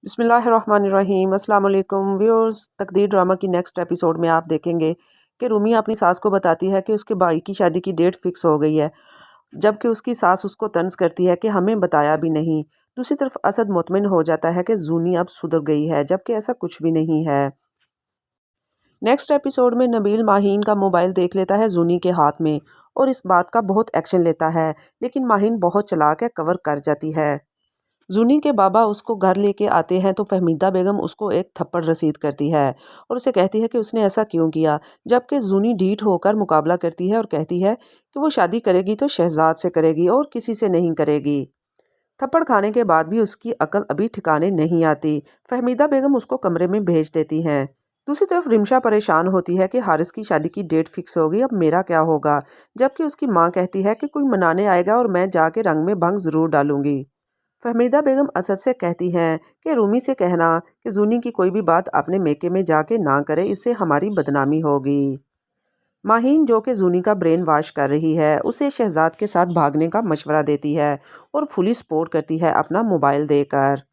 بسم اللہ الرحمن الرحیم۔ السلام علیکم ویورز، تقدیر ڈرامہ کی نیکسٹ ایپیسوڈ میں آپ دیکھیں گے کہ رومی اپنی ساس کو بتاتی ہے کہ اس کے بھائی کی شادی کی ڈیٹ فکس ہو گئی ہے، جبکہ اس کی ساس اس کو طنز کرتی ہے کہ ہمیں بتایا بھی نہیں۔ دوسری طرف اسد مطمئن ہو جاتا ہے کہ زونی اب سدھر گئی ہے، جبکہ ایسا کچھ بھی نہیں ہے۔ نیکسٹ ایپیسوڈ میں نبیل ماہین کا موبائل دیکھ لیتا ہے زونی کے ہاتھ میں اور اس بات کا بہت ایکشن لیتا ہے، لیکن ماہین بہت چلاک ہے، کور کر جاتی ہے۔ زونی کے بابا اس کو گھر لے کے آتے ہیں تو فہمیدہ بیگم اس کو ایک تھپڑ رسید کرتی ہے اور اسے کہتی ہے کہ اس نے ایسا کیوں کیا، جبکہ زونی ڈھیٹ ہو کر مقابلہ کرتی ہے اور کہتی ہے کہ وہ شادی کرے گی تو شہزاد سے کرے گی اور کسی سے نہیں کرے گی۔ تھپڑ کھانے کے بعد بھی اس کی عقل ابھی ٹھکانے نہیں آتی۔ فہمیدہ بیگم اس کو کمرے میں بھیج دیتی ہیں۔ دوسری طرف رمشا پریشان ہوتی ہے کہ حارث کی شادی کی ڈیٹ فکس ہوگی، اب میرا کیا ہوگا، جبکہ اس کی ماں کہتی ہے کہ کوئی منانے آئے گا اور میں جا کے رنگ میں بھنگ ضرور ڈالوں گی۔ فہمیدہ بیگم اسد سے کہتی ہیں کہ رومی سے کہنا کہ زونی کی کوئی بھی بات اپنے میکے میں جا کے نہ کرے، اس سے ہماری بدنامی ہوگی۔ ماہین جو کہ زونی کا برین واش کر رہی ہے، اسے شہزاد کے ساتھ بھاگنے کا مشورہ دیتی ہے اور فلی سپورٹ کرتی ہے اپنا موبائل دے کر۔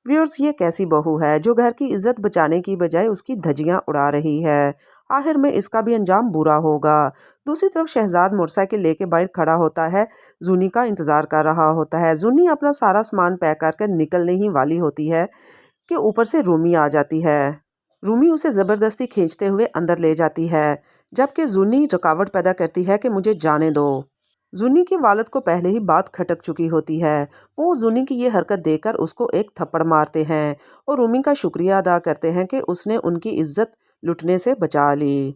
ویورز، یہ کیسی بہو ہے جو گھر کی عزت بچانے کی بجائے اس کی دھجیاں اڑا رہی ہے، آخر میں اس کا بھی انجام برا ہوگا۔ دوسری طرف شہزاد موٹر سائیکل لے کے باہر کھڑا ہوتا ہے، زونی کا انتظار کر رہا ہوتا ہے۔ زونی اپنا سارا سامان پیک کر کے نکلنے ہی والی ہوتی ہے کہ اوپر سے رومی آ جاتی ہے۔ رومی اسے زبردستی کھینچتے ہوئے اندر لے جاتی ہے، جبکہ زونی رکاوٹ پیدا کرتی ہے کہ مجھے جانے دو۔ زونی کے والد کو پہلے ہی بات کھٹک چکی ہوتی ہے، وہ زونی کی یہ حرکت دیکھ کر اس کو ایک تھپڑ مارتے ہیں اور رومی کا شکریہ ادا کرتے ہیں کہ اس نے ان کی عزت لٹنے سے بچا لی۔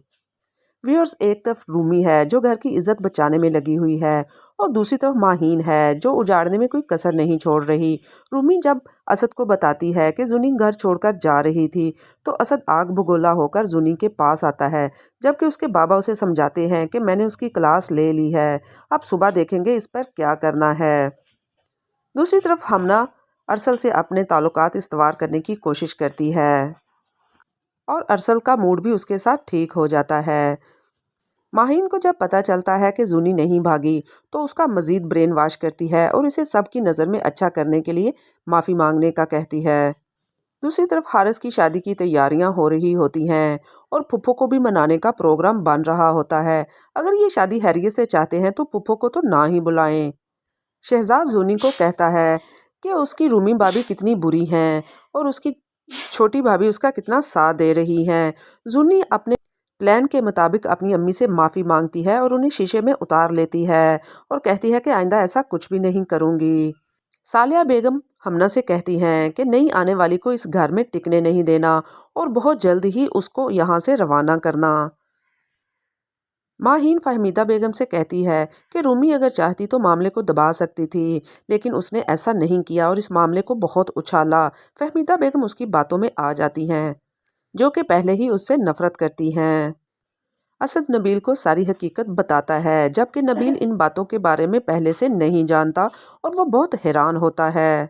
ویورز، ایک طرف رومی ہے جو گھر کی عزت بچانے میں لگی ہوئی ہے اور دوسری طرف ماہین ہے جو اجاڑنے میں کوئی کسر نہیں چھوڑ رہی۔ رومی جب اسد کو بتاتی ہے کہ زونی گھر چھوڑ کر جا رہی تھی تو اسد آگ بگولا ہو کر زونی کے پاس آتا ہے، جبکہ اس کے بابا اسے سمجھاتے ہیں کہ میں نے اس کی کلاس لے لی ہے، اب صبح دیکھیں گے اس پر کیا کرنا ہے۔ دوسری طرف ہمنا ارسل سے اپنے تعلقات استوار کرنے کی کوشش کرتی ہے اور ارسل کا موڈ بھی اس کے ساتھ ٹھیک ہو جاتا ہے۔ ماہین کو جب پتہ چلتا ہے کہ زونی نہیں بھاگی تو اس کا مزید برین واش کرتی ہے اور اسے سب کی نظر میں اچھا کرنے کے لیے معافی مانگنے کا کہتی ہے۔ دوسری طرف حارث کی شادی کی تیاریاں ہو رہی ہوتی ہیں اور پھپھو کو بھی منانے کا پروگرام بن رہا ہوتا ہے۔ اگر یہ شادی خیریت سے چاہتے ہیں تو پھپھو کو تو نہ ہی بلائیں۔ شہزاد زونی کو کہتا ہے کہ اس کی رومی بھابھی کتنی بری ہیں اور اس کی چھوٹی بھابھی اس کا کتنا ساتھ دے رہی ہیں۔ زونی اپنے پلان کے مطابق اپنی امی سے معافی مانگتی ہے اور انہیں شیشے میں اتار لیتی ہے اور کہتی ہے کہ آئندہ ایسا کچھ بھی نہیں کروں گی۔ سالیہ بیگم ہمنا سے کہتی ہیں کہ نئی آنے والی کو اس گھر میں ٹکنے نہیں دینا اور بہت جلد ہی اس کو یہاں سے روانہ کرنا۔ ماہین فہمیدہ بیگم سے کہتی ہے کہ رومی اگر چاہتی تو معاملے کو دبا سکتی تھی، لیکن اس نے ایسا نہیں کیا اور اس معاملے کو بہت اچھالا۔ فہمیدہ بیگم اس کی باتوں میں آ جاتی ہیں، جو کہ پہلے ہی اس سے نفرت کرتی ہیں۔ اسد نبیل کو ساری حقیقت بتاتا ہے، جبکہ نبیل ان باتوں کے بارے میں پہلے سے نہیں جانتا اور وہ بہت حیران ہوتا ہے۔